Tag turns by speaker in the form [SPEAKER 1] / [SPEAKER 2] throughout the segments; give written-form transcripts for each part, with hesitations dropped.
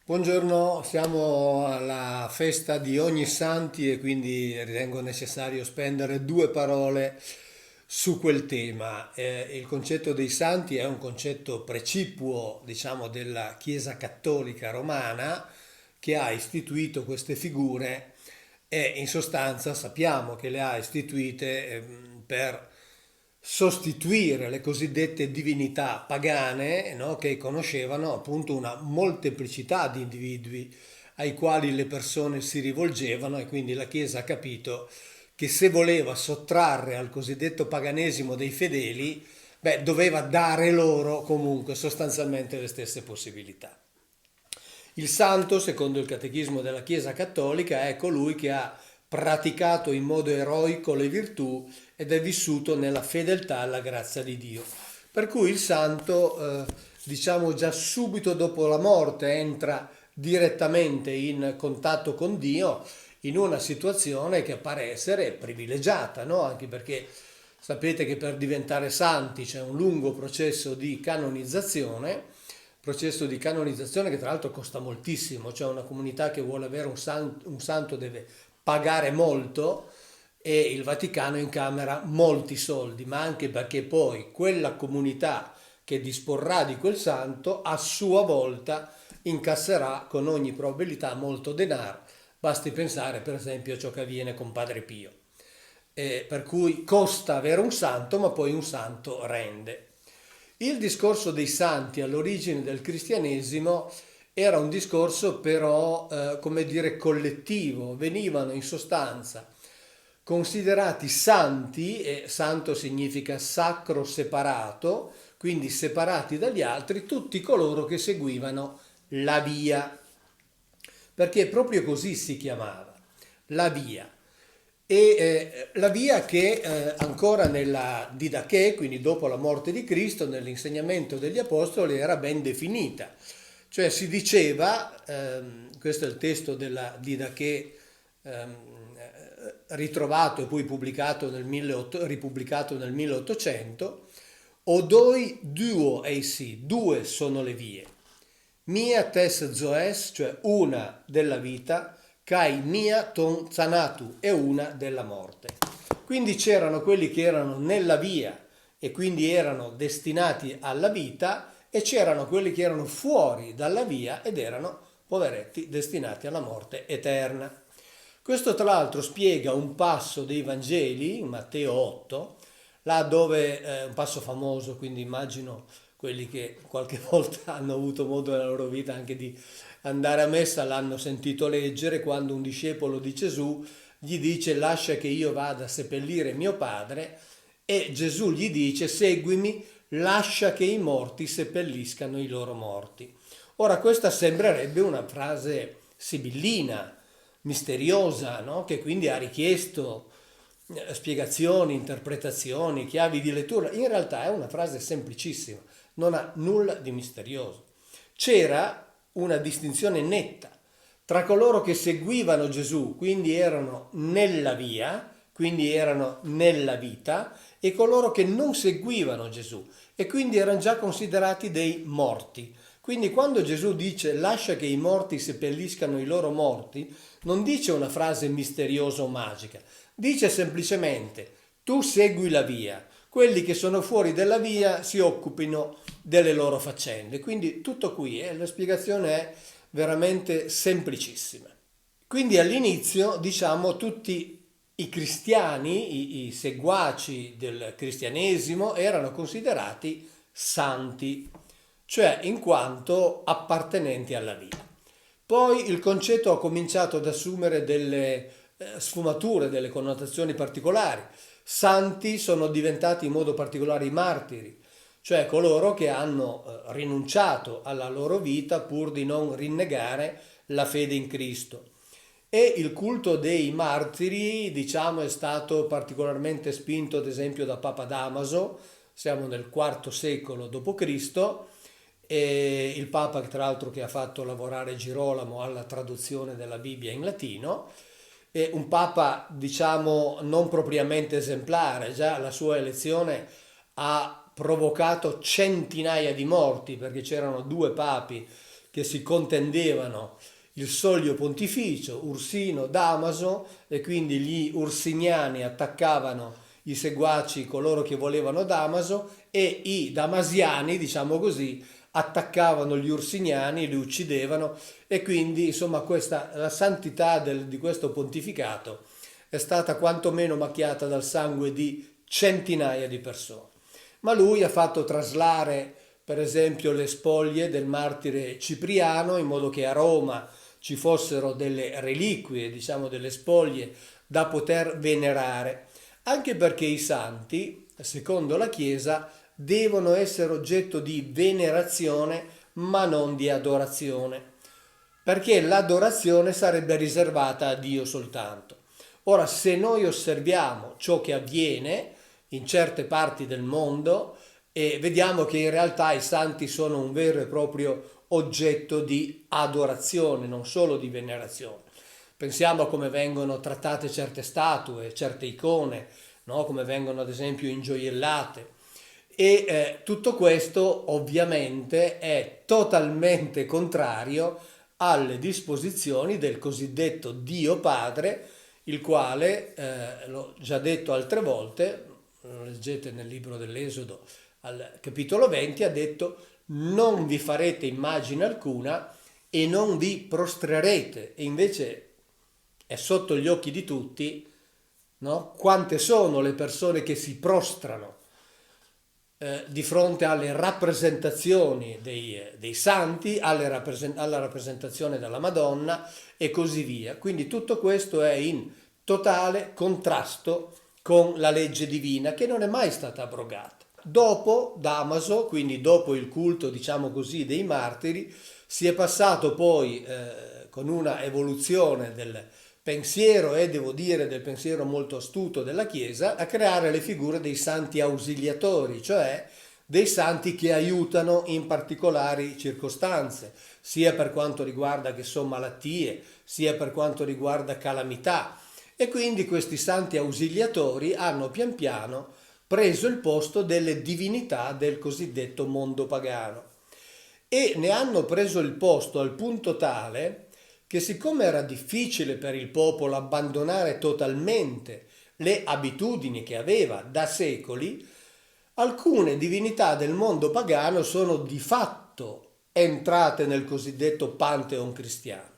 [SPEAKER 1] Buongiorno, siamo alla festa di Ognissanti e quindi ritengo necessario spendere due parole su quel tema. Il concetto dei santi è un concetto precipuo, diciamo, della Chiesa Cattolica Romana che ha istituito queste figure e in sostanza sappiamo che le ha istituite per sostituire le cosiddette divinità pagane, no, che conoscevano appunto una molteplicità di individui ai quali le persone si rivolgevano e quindi la Chiesa ha capito che se voleva sottrarre al cosiddetto paganesimo dei fedeli, beh, doveva dare loro comunque sostanzialmente le stesse possibilità. Il santo, secondo il catechismo della Chiesa Cattolica, è colui che ha praticato in modo eroico le virtù ed è vissuto nella fedeltà alla grazia di Dio. Per cui il santo, diciamo già subito dopo la morte, entra direttamente in contatto con Dio in una situazione che pare essere privilegiata, no? Anche perché sapete che per diventare santi c'è un lungo processo di canonizzazione che tra l'altro costa moltissimo, cioè una comunità che vuole avere un santo deve pagare molto e il Vaticano incamera molti soldi, ma anche perché poi quella comunità che disporrà di quel santo a sua volta incasserà con ogni probabilità molto denaro. Basti pensare per esempio a ciò che avviene con Padre Pio. Per cui costa avere un santo, ma poi un santo rende. Il discorso dei santi all'origine del cristianesimo era un discorso però, come dire, collettivo, venivano in sostanza considerati santi, e santo significa sacro separato, quindi separati dagli altri, tutti coloro che seguivano la via, perché proprio così si chiamava, la via. La via che ancora nella Didache, quindi dopo la morte di Cristo, nell'insegnamento degli Apostoli era ben definita. Cioè si diceva, questo è il testo della Didache ritrovato e poi ripubblicato nel 1800, Odoi duo eisi, due sono le vie. Mia tes zoes, cioè una della vita, kai mia ton zanatu, è una della morte. Quindi c'erano quelli che erano nella via e quindi erano destinati alla vita e c'erano quelli che erano fuori dalla via ed erano, poveretti, destinati alla morte eterna. Questo tra l'altro spiega un passo dei Vangeli, in Matteo 8, là dove è un passo famoso, quindi immagino quelli che qualche volta hanno avuto modo nella loro vita anche di andare a messa l'hanno sentito leggere, quando un discepolo di Gesù gli dice lascia che io vada a seppellire mio padre e Gesù gli dice seguimi, lascia che i morti seppelliscano i loro morti. Ora questa sembrerebbe una frase sibillina, misteriosa, no? Che quindi ha richiesto spiegazioni, interpretazioni, chiavi di lettura. In realtà è una frase semplicissima, non ha nulla di misterioso. C'era una distinzione netta tra coloro che seguivano Gesù, quindi erano nella via, quindi erano nella vita, e coloro che non seguivano Gesù e quindi erano già considerati dei morti. Quindi quando Gesù dice lascia che i morti seppelliscano i loro morti, non dice una frase misteriosa o magica, dice semplicemente tu segui la via, quelli che sono fuori della via si occupino delle loro faccende. Quindi tutto qui, la spiegazione è veramente semplicissima. Quindi all'inizio, diciamo, tutti i cristiani, i seguaci del cristianesimo, erano considerati santi, cioè in quanto appartenenti alla via. Poi il concetto ha cominciato ad assumere delle sfumature, delle connotazioni particolari. Santi sono diventati in modo particolare i martiri, cioè coloro che hanno rinunciato alla loro vita pur di non rinnegare la fede in Cristo. E il culto dei martiri, diciamo, è stato particolarmente spinto, ad esempio, da Papa Damaso, siamo nel IV secolo d.C., e il Papa, tra l'altro, che ha fatto lavorare Girolamo alla traduzione della Bibbia in latino, è un Papa, diciamo, non propriamente esemplare, già la sua elezione ha provocato centinaia di morti, perché c'erano due papi che si contendevano il soglio pontificio, Ursino, Damaso, e quindi gli ursiniani attaccavano i seguaci, coloro che volevano Damaso, e i damasiani, diciamo così, attaccavano gli ursiniani, li uccidevano, e quindi insomma la santità di questo pontificato è stata quantomeno macchiata dal sangue di centinaia di persone. Ma lui ha fatto traslare per esempio le spoglie del martire Cipriano, in modo che a Roma ci fossero delle reliquie, diciamo delle spoglie da poter venerare, anche perché i santi, secondo la Chiesa, devono essere oggetto di venerazione ma non di adorazione, perché l'adorazione sarebbe riservata a Dio soltanto. Ora, se noi osserviamo ciò che avviene in certe parti del mondo, e vediamo che in realtà i santi sono un vero e proprio oggetto di adorazione, non solo di venerazione. Pensiamo a come vengono trattate certe statue, certe icone, no? Come vengono ad esempio ingioiellate. E tutto questo ovviamente è totalmente contrario alle disposizioni del cosiddetto Dio Padre, il quale, l'ho già detto altre volte, lo leggete nel libro dell'Esodo al capitolo 20, ha detto: non vi farete immagine alcuna e non vi prostrerete. E invece è sotto gli occhi di tutti, no? Quante sono le persone che si prostrano di fronte alle rappresentazioni dei santi, alla rappresentazione della Madonna e così via. Quindi tutto questo è in totale contrasto con la legge divina, che non è mai stata abrogata. Dopo Damaso, quindi dopo il culto, diciamo così, dei martiri, si è passato poi con una evoluzione del pensiero, e devo dire del pensiero molto astuto della Chiesa, a creare le figure dei santi ausiliatori, cioè dei santi che aiutano in particolari circostanze, sia per quanto riguarda che sono malattie, sia per quanto riguarda calamità. E quindi questi santi ausiliatori hanno pian piano preso il posto delle divinità del cosiddetto mondo pagano, e ne hanno preso il posto al punto tale che, siccome era difficile per il popolo abbandonare totalmente le abitudini che aveva da secoli, alcune divinità del mondo pagano sono di fatto entrate nel cosiddetto Pantheon cristiano,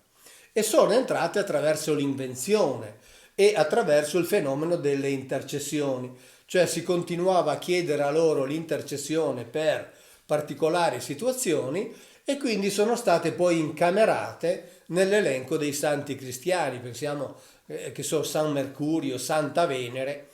[SPEAKER 1] e sono entrate attraverso l'invenzione e attraverso il fenomeno delle intercessioni, cioè si continuava a chiedere a loro l'intercessione per particolari situazioni, e quindi sono state poi incamerate nell'elenco dei santi cristiani. Pensiamo che sono San Mercurio, Santa Venere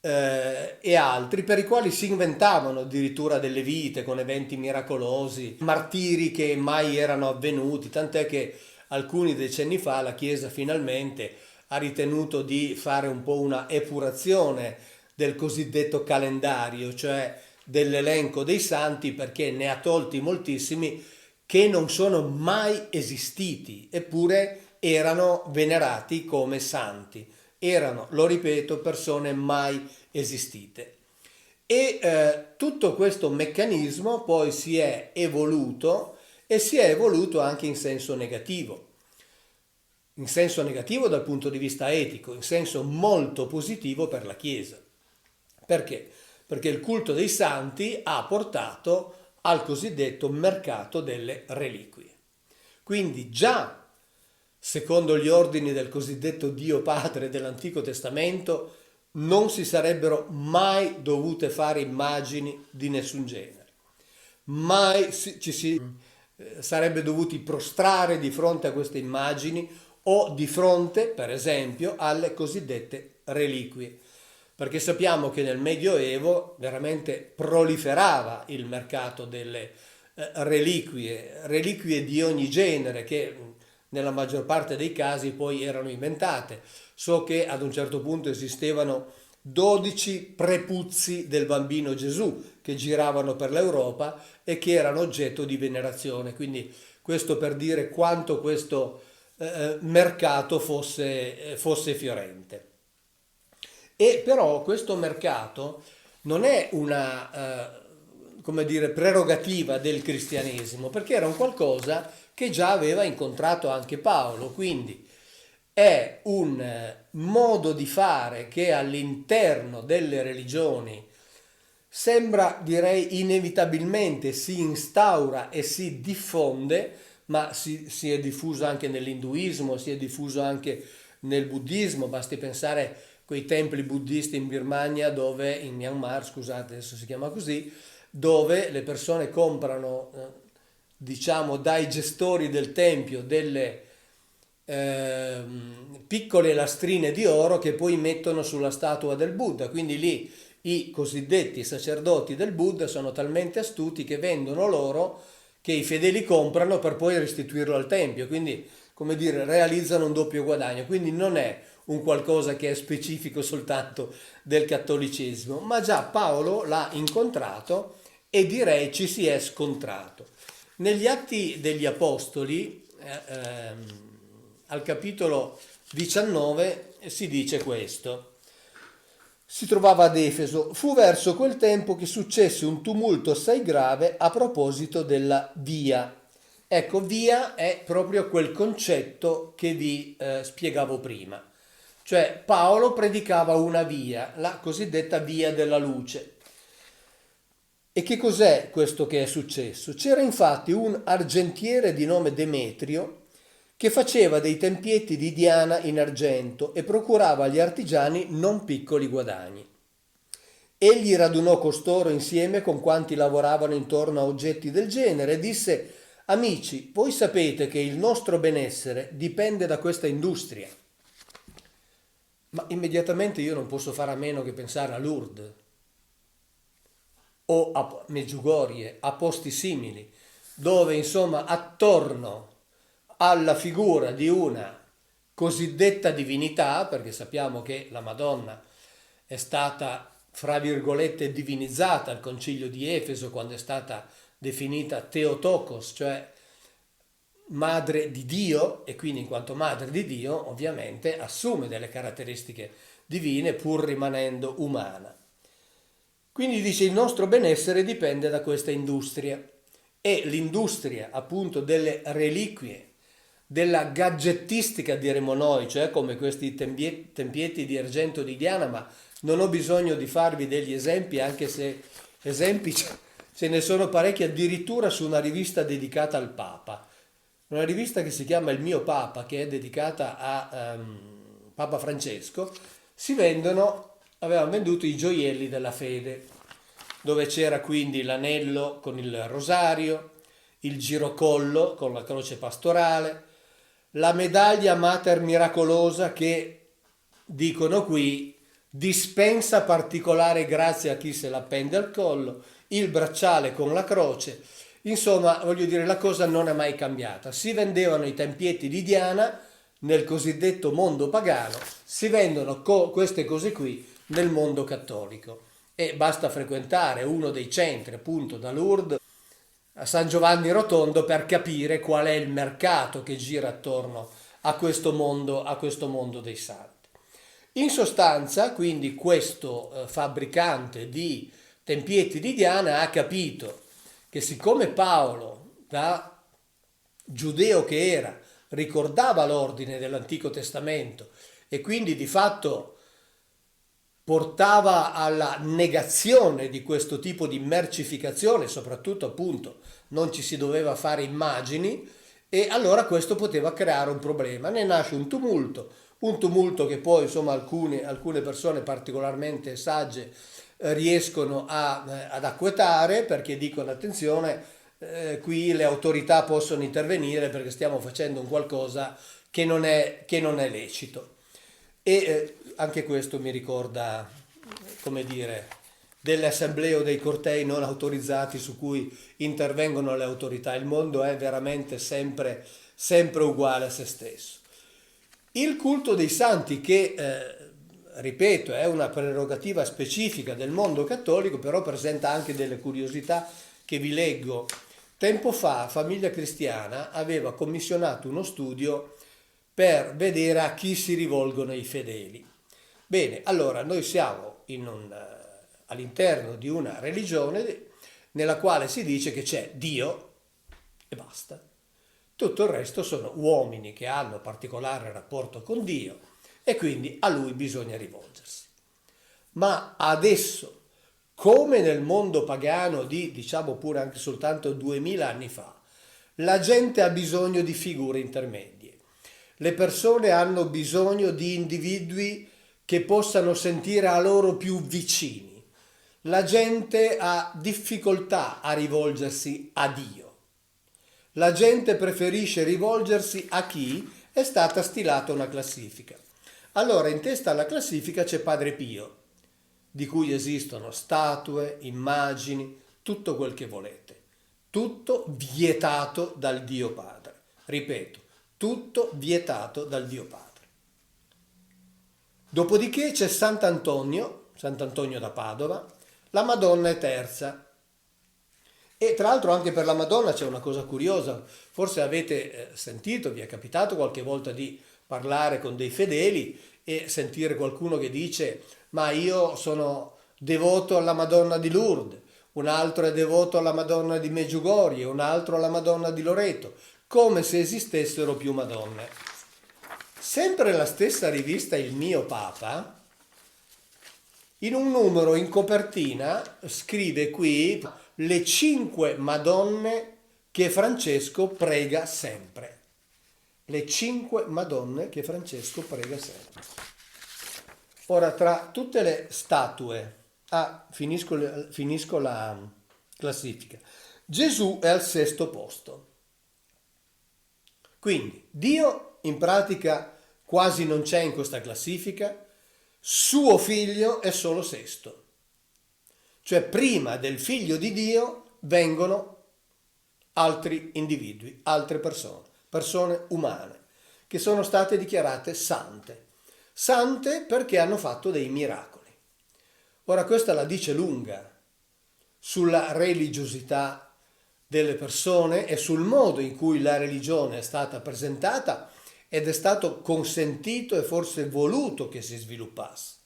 [SPEAKER 1] e altri, per i quali si inventavano addirittura delle vite con eventi miracolosi, martiri che mai erano avvenuti, tant'è che alcuni decenni fa la Chiesa finalmente ha ritenuto di fare un po' una epurazione del cosiddetto calendario, cioè dell'elenco dei santi, perché ne ha tolti moltissimi che non sono mai esistiti, eppure erano venerati come santi. Erano, lo ripeto, persone mai esistite. E tutto questo meccanismo poi si è evoluto, e si è evoluto anche in senso negativo. In senso negativo dal punto di vista etico, in senso molto positivo per la Chiesa. Perché? Perché il culto dei santi ha portato al cosiddetto mercato delle reliquie. Quindi già secondo gli ordini del cosiddetto Dio Padre dell'Antico Testamento non si sarebbero mai dovute fare immagini di nessun genere. Mai ci si sarebbe dovuti prostrare di fronte a queste immagini, o di fronte, per esempio, alle cosiddette reliquie. Perché sappiamo che nel Medioevo veramente proliferava il mercato delle reliquie di ogni genere, che nella maggior parte dei casi poi erano inventate. So che ad un certo punto esistevano 12 prepuzzi del bambino Gesù che giravano per l'Europa e che erano oggetto di venerazione. Quindi questo per dire quanto questo mercato fosse fiorente. E però questo mercato non è una come dire, prerogativa del cristianesimo, perché era un qualcosa che già aveva incontrato anche Paolo, quindi è un modo di fare che all'interno delle religioni sembra, direi, inevitabilmente si instaura e si diffonde, ma si è diffuso anche nell'induismo, si è diffuso anche nel buddismo, basti pensare quei templi buddisti in Birmania, dove, in Myanmar, scusate, adesso si chiama così, dove le persone comprano, diciamo, dai gestori del tempio delle piccole lastrine di oro che poi mettono sulla statua del Buddha. Quindi lì i cosiddetti sacerdoti del Buddha sono talmente astuti che vendono l'oro che i fedeli comprano per poi restituirlo al tempio. Quindi, come dire, realizzano un doppio guadagno. Quindi non è un qualcosa che è specifico soltanto del cattolicesimo, ma già Paolo l'ha incontrato e direi ci si è scontrato. Negli Atti degli Apostoli, al capitolo 19, si dice questo. Si trovava ad Efeso. Fu verso quel tempo che successe un tumulto assai grave a proposito della via. Ecco, via è proprio quel concetto che vi spiegavo prima. Cioè Paolo predicava una via, la cosiddetta via della luce. E che cos'è questo che è successo? C'era infatti un argentiere di nome Demetrio che faceva dei tempietti di Diana in argento e procurava agli artigiani non piccoli guadagni. Egli radunò costoro insieme con quanti lavoravano intorno a oggetti del genere e disse: Amici, voi sapete che il nostro benessere dipende da questa industria. Ma immediatamente io non posso fare a meno che pensare a Lourdes o a Medjugorje, a posti simili, dove insomma attorno alla figura di una cosiddetta divinità, perché sappiamo che la Madonna è stata, fra virgolette, divinizzata al concilio di Efeso quando è stata definita Theotokos, cioè madre di Dio, e quindi in quanto madre di Dio ovviamente assume delle caratteristiche divine pur rimanendo umana. Quindi dice il nostro benessere dipende da questa industria, e l'industria appunto delle reliquie, della gadgettistica diremo noi, cioè come questi tempietti di argento di Diana, ma non ho bisogno di farvi degli esempi, anche se esempi ce ne sono parecchi addirittura su una rivista dedicata al Papa, una rivista che si chiama Il mio Papa, che è dedicata a Papa Francesco. Avevano venduto i gioielli della fede, dove c'era quindi l'anello con il rosario, il girocollo con la croce pastorale, la medaglia Mater Miracolosa che, dicono qui, dispensa particolare grazia a chi se l'appende al collo, il bracciale con la croce. Insomma, voglio dire, la cosa non è mai cambiata. Si vendevano i tempietti di Diana nel cosiddetto mondo pagano, si vendono queste cose qui nel mondo cattolico. E basta frequentare uno dei centri, appunto, da Lourdes a San Giovanni Rotondo per capire qual è il mercato che gira attorno a questo mondo dei santi. In sostanza, quindi, questo fabbricante di tempietti di Diana ha capito che siccome Paolo, da giudeo che era, ricordava l'ordine dell'Antico Testamento e quindi di fatto portava alla negazione di questo tipo di mercificazione, soprattutto appunto non ci si doveva fare immagini, e allora questo poteva creare un problema. Ne nasce un tumulto che poi insomma alcune persone particolarmente sagge riescono ad acquetare, perché dicono attenzione, qui le autorità possono intervenire perché stiamo facendo un qualcosa che non è lecito. E anche questo mi ricorda, come dire, delle assemblee o dei cortei non autorizzati su cui intervengono le autorità. Il mondo è veramente sempre uguale a se stesso. Il culto dei santi, che ripeto è una prerogativa specifica del mondo cattolico, però presenta anche delle curiosità che vi leggo. Tempo fa Famiglia Cristiana aveva commissionato uno studio per vedere a chi si rivolgono i fedeli. Bene, allora noi siamo all'interno di una religione nella quale si dice che c'è Dio e basta. Tutto il resto sono uomini che hanno particolare rapporto con Dio e quindi a lui bisogna rivolgersi. Ma adesso, come nel mondo pagano di, diciamo pure anche soltanto 2000 anni fa, la gente ha bisogno di figure intermedie. Le persone hanno bisogno di individui che possano sentire a loro più vicini. La gente ha difficoltà a rivolgersi a Dio. La gente preferisce rivolgersi a chi è stata stilata una classifica. Allora, in testa alla classifica c'è Padre Pio, di cui esistono statue, immagini, tutto quel che volete. Tutto vietato dal Dio Padre. Ripeto, tutto vietato dal Dio Padre. Dopodiché c'è Sant'Antonio da Padova, la Madonna è terza. E tra l'altro anche per la Madonna c'è una cosa curiosa, forse avete sentito, vi è capitato qualche volta di parlare con dei fedeli e sentire qualcuno che dice ma io sono devoto alla Madonna di Lourdes, un altro è devoto alla Madonna di Medjugorje, un altro alla Madonna di Loreto, come se esistessero più Madonne. Sempre la stessa rivista Il Mio Papa, in un numero in copertina, scrive qui le 5 Madonne che Francesco prega sempre. Le 5 Madonne che Francesco prega sempre. Ora, tra tutte le statue, finisco la classifica. Gesù è al 6° posto. Quindi Dio in pratica quasi non c'è in questa classifica, suo figlio è solo 6°. Cioè prima del figlio di Dio vengono altri individui, altre persone umane, che sono state dichiarate sante. Sante perché hanno fatto dei miracoli. Ora questa la dice lunga sulla religiosità delle persone e sul modo in cui la religione è stata presentata ed è stato consentito e forse voluto che si sviluppasse.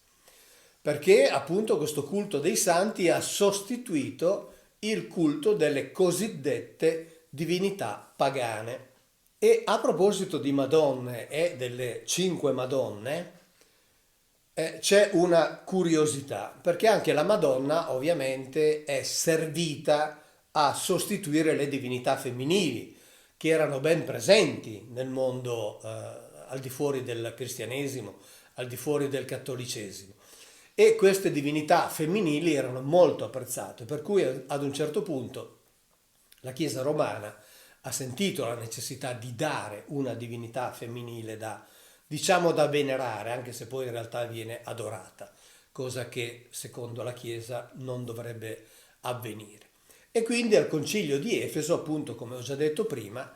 [SPEAKER 1] Perché appunto questo culto dei santi ha sostituito il culto delle cosiddette divinità pagane. E a proposito di Madonne e delle 5 Madonne, c'è una curiosità, perché anche la Madonna ovviamente è servita a sostituire le divinità femminili, che erano ben presenti nel mondo al di fuori del cristianesimo, al di fuori del cattolicesimo. E queste divinità femminili erano molto apprezzate, per cui ad un certo punto la Chiesa romana ha sentito la necessità di dare una divinità femminile diciamo da venerare, anche se poi in realtà viene adorata, cosa che secondo la Chiesa non dovrebbe avvenire. E quindi al Concilio di Efeso, appunto, come ho già detto prima,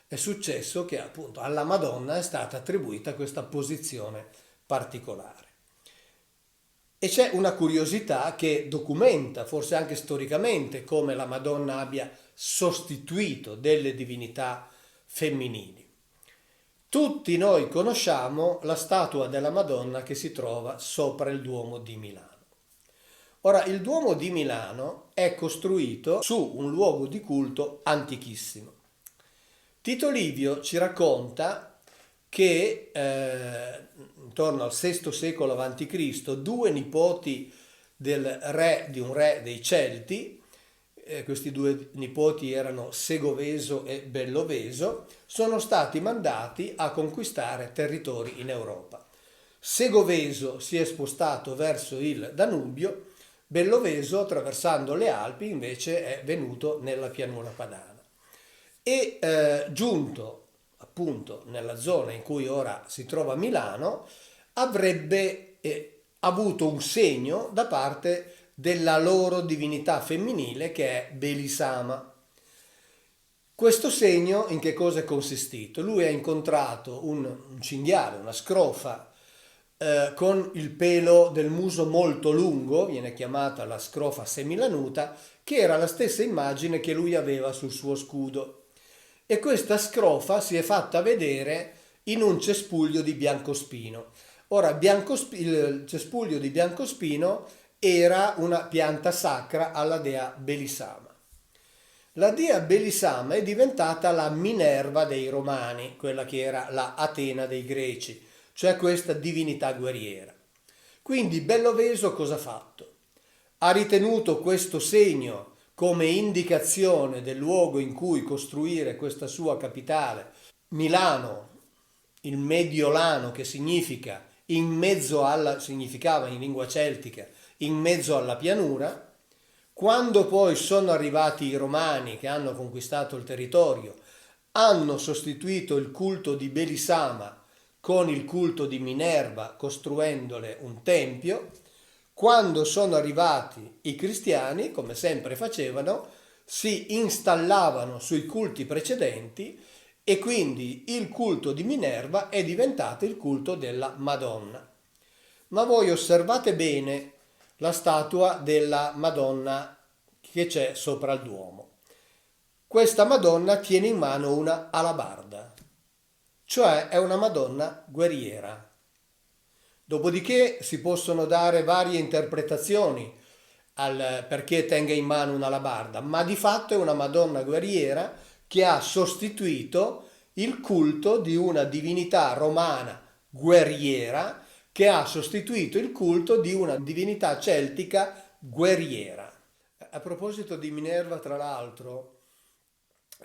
[SPEAKER 1] è successo che appunto alla Madonna è stata attribuita questa posizione particolare. E c'è una curiosità che documenta, forse anche storicamente, come la Madonna abbia sostituito delle divinità femminili. Tutti noi conosciamo la statua della Madonna che si trova sopra il Duomo di Milano. Ora, il Duomo di Milano è costruito su un luogo di culto antichissimo. Tito Livio ci racconta che intorno al VI secolo a.C. 2 nipoti di un re dei Celti, questi 2 nipoti erano Segoveso e Belloveso, sono stati mandati a conquistare territori in Europa. Segoveso si è spostato verso il Danubio, Belloveso, attraversando le Alpi, invece è venuto nella pianura padana. E giunto appunto nella zona in cui ora si trova Milano, avrebbe avuto un segno da parte della loro divinità femminile che è Belisama. Questo segno in che cosa è consistito? Lui ha incontrato un cinghiale, una scrofa, con il pelo del muso molto lungo, viene chiamata la scrofa semilanuta, che era la stessa immagine che lui aveva sul suo scudo. E questa scrofa si è fatta vedere in un cespuglio di biancospino. Ora, il cespuglio di biancospino era una pianta sacra alla dea Belisama. La dea Belisama è diventata la Minerva dei Romani, quella che era la Atena dei Greci, cioè questa divinità guerriera. Quindi Belloveso cosa ha fatto? Ha ritenuto questo segno come indicazione del luogo in cui costruire questa sua capitale, Milano, il Mediolano, che significa significava in lingua celtica, in mezzo alla pianura. Quando poi sono arrivati i Romani che hanno conquistato il territorio, hanno sostituito il culto di Belisama con il culto di Minerva, costruendole un tempio. Quando sono arrivati i cristiani, come sempre facevano, si installavano sui culti precedenti e quindi il culto di Minerva è diventato il culto della Madonna. Ma voi osservate bene la statua della Madonna che c'è sopra il Duomo. Questa Madonna tiene in mano una alabarda, cioè è una Madonna guerriera. Dopodiché si possono dare varie interpretazioni al perché tenga in mano un'alabarda, ma di fatto è una Madonna guerriera che ha sostituito il culto di una divinità romana guerriera che ha sostituito il culto di una divinità celtica guerriera. A proposito di Minerva, tra l'altro,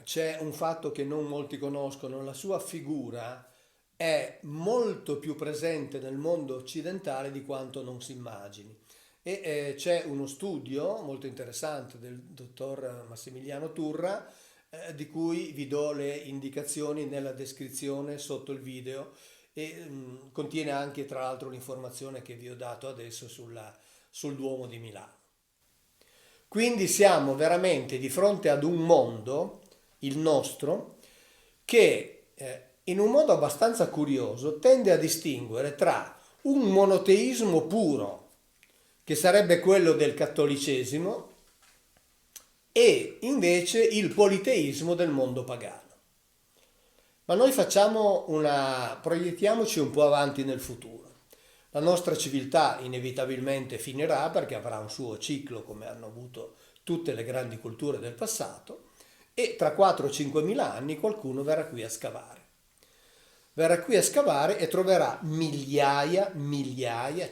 [SPEAKER 1] c'è un fatto che non molti conoscono: la sua figura è molto più presente nel mondo occidentale di quanto non si immagini. C'è uno studio molto interessante del dottor Massimiliano Turra, di cui vi do le indicazioni nella descrizione sotto il video, e contiene anche tra l'altro l'informazione che vi ho dato adesso sul Duomo di Milano. Quindi siamo veramente di fronte ad un mondo, il nostro, che in un modo abbastanza curioso tende a distinguere tra un monoteismo puro, che sarebbe quello del cattolicesimo, e invece il politeismo del mondo pagano. Ma noi proiettiamoci un po' avanti nel futuro. La nostra civiltà inevitabilmente finirà perché avrà un suo ciclo come hanno avuto tutte le grandi culture del passato, e tra 4-5 mila anni qualcuno verrà qui a scavare. Verrà qui a scavare e troverà migliaia,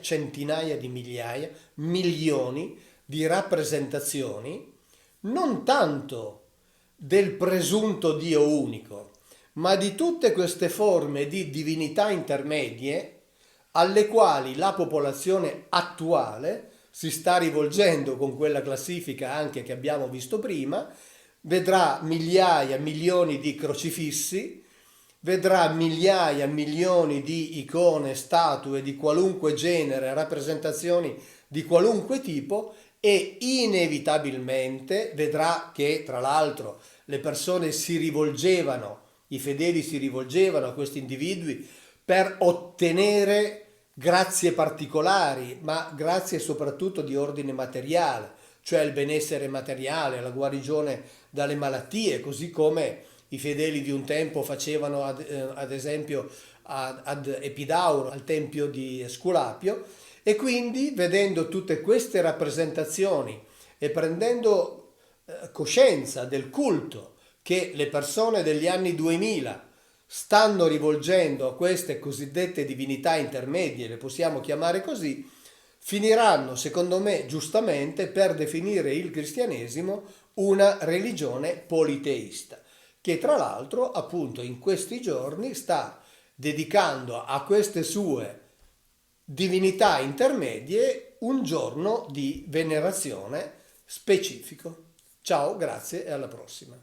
[SPEAKER 1] centinaia di migliaia, milioni di rappresentazioni, non tanto del presunto Dio unico, ma di tutte queste forme di divinità intermedie alle quali la popolazione attuale si sta rivolgendo con quella classifica anche che abbiamo visto prima. Vedrà migliaia, milioni di crocifissi, vedrà migliaia, milioni di icone, statue di qualunque genere, rappresentazioni di qualunque tipo, e inevitabilmente vedrà che tra l'altro le persone i fedeli si rivolgevano a questi individui per ottenere grazie particolari, ma grazie soprattutto di ordine materiale, cioè il benessere materiale, la guarigione dalle malattie, così come i fedeli di un tempo facevano ad esempio ad Epidauro, al tempio di Esculapio. E quindi, vedendo tutte queste rappresentazioni e prendendo coscienza del culto che le persone degli anni 2000 stanno rivolgendo a queste cosiddette divinità intermedie, le possiamo chiamare così, finiranno, secondo me, giustamente per definire il cristianesimo una religione politeista, che tra l'altro appunto in questi giorni sta dedicando a queste sue divinità intermedie un giorno di venerazione specifico. Ciao, grazie e alla prossima.